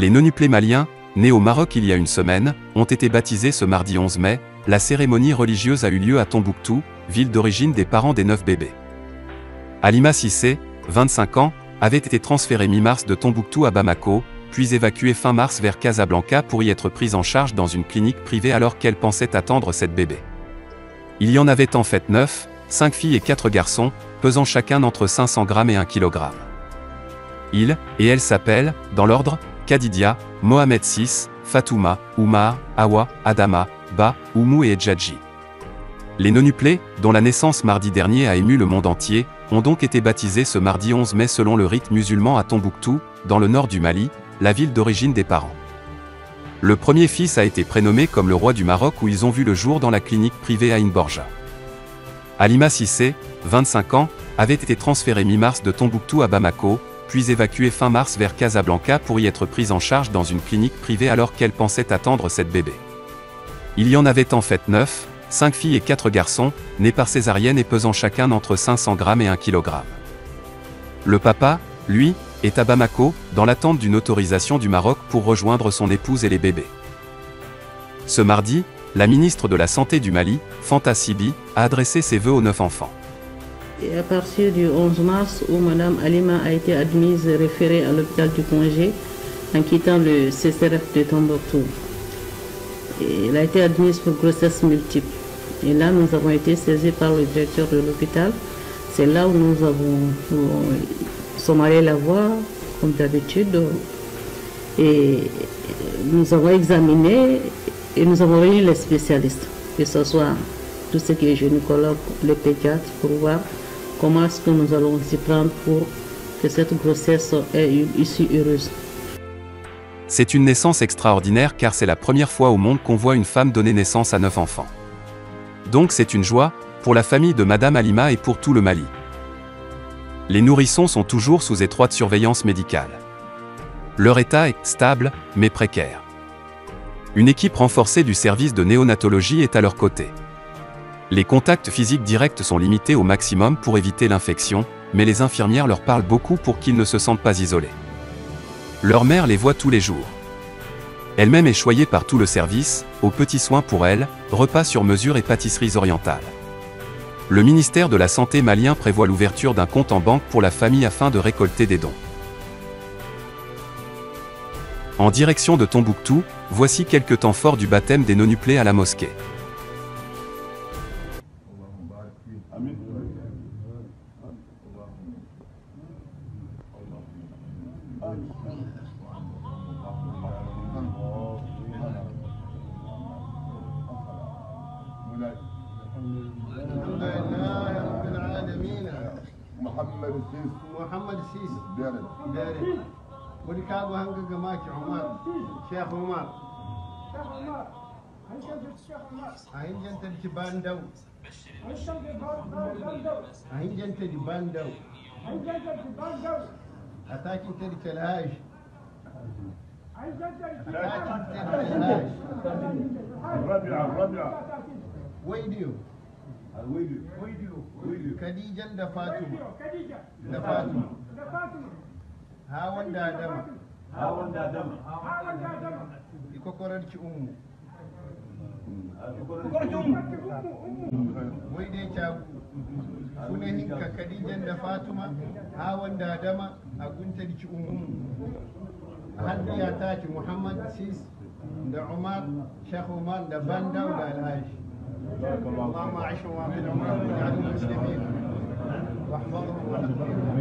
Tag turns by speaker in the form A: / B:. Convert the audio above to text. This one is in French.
A: Les nonuplés maliens, nés au Maroc il y a une semaine, ont été baptisés ce mardi 11 mai. La cérémonie religieuse a eu lieu à Tombouctou, ville d'origine des parents des 9 bébés. Halima Cissé, 25 ans, avait été transférée mi-mars de Tombouctou à Bamako, puis évacuée fin mars vers Casablanca pour y être prise en charge dans une clinique privée alors qu'elle pensait attendre 7 bébés. Il y en avait en fait 9, 5 filles et 4 garçons, pesant chacun entre 500 grammes et 1 kg. Ils et elles s'appellent, dans l'ordre, Kadidia, Mohamed VI, Fatouma, Oumar, Awa, Adama, Ba, Oumou et Edjadji. Les nonuplés, dont la naissance mardi dernier a ému le monde entier, ont donc été baptisés ce mardi 11 mai selon le rite musulman à Tombouctou, dans le nord du Mali, la ville d'origine des parents. Le premier fils a été prénommé comme le roi du Maroc où ils ont vu le jour dans la clinique privée Aïn Borja. Halima Cissé, 25 ans, avait été transférée mi-mars de Tombouctou à Bamako, puis évacuée fin mars vers Casablanca pour y être prise en charge dans une clinique privée alors qu'elle pensait attendre 7 bébés. Il y en avait en fait 9, 5 filles et 4 garçons, nés par césarienne et pesant chacun entre 500 grammes et 1 kg. Le papa, lui, est à Bamako, dans l'attente d'une autorisation du Maroc pour rejoindre son épouse et les bébés. Ce mardi, la ministre de la Santé du Mali, Fanta Sibi, a adressé ses vœux aux 9 enfants.
B: Et à partir du 11 mars, où Mme Halima a été admise et référée à l'hôpital du Congé, en quittant le CCRF de Tombouctou. Et elle a été admise pour grossesse multiple. Et là, nous avons été saisis par le directeur de l'hôpital. C'est là où nous sommes allés la voir, comme d'habitude. Et nous avons examiné et nous avons réuni les spécialistes, que ce soit tout ce qui est gynécologue, les pédiatres, pour voir comment est-ce que nous allons s'y prendre pour que cette grossesse ait une issue heureuse.
A: C'est une naissance extraordinaire car c'est la première fois au monde qu'on voit une femme donner naissance à 9 enfants. Donc c'est une joie, pour la famille de Madame Halima et pour tout le Mali. Les nourrissons sont toujours sous étroite surveillance médicale. Leur état est stable, mais précaire. Une équipe renforcée du service de néonatologie est à leur côté. Les contacts physiques directs sont limités au maximum pour éviter l'infection, mais les infirmières leur parlent beaucoup pour qu'ils ne se sentent pas isolés. Leur mère les voit tous les jours. Elle-même est choyée par tout le service, aux petits soins pour elle, repas sur mesure et pâtisseries orientales. Le ministère de la Santé malien prévoit l'ouverture d'un compte en banque pour la famille afin de récolter des dons. En direction de Tombouctou, voici quelques temps forts du baptême des nonuplés à la mosquée.
C: محمد سيس داري ولكاغو هانغا جماعة عمر شيخ عمر هين جنت الجباندو هين جنت الجباندو أتاكي تلك الهاج الربيع ويديو Khadija da Fatima hawan da Adama iko korarci ummu wai dai ta kuna hinka Khadija da Fatima hawan da Adama a guntarci ummu hadiya ta ci Muhammad Sis da Umar Sheikh Umar da Bandau da Alhaji اللهم اعشهم وامن عمرهم واجعلهم مسلمين واحفظهم وتقهم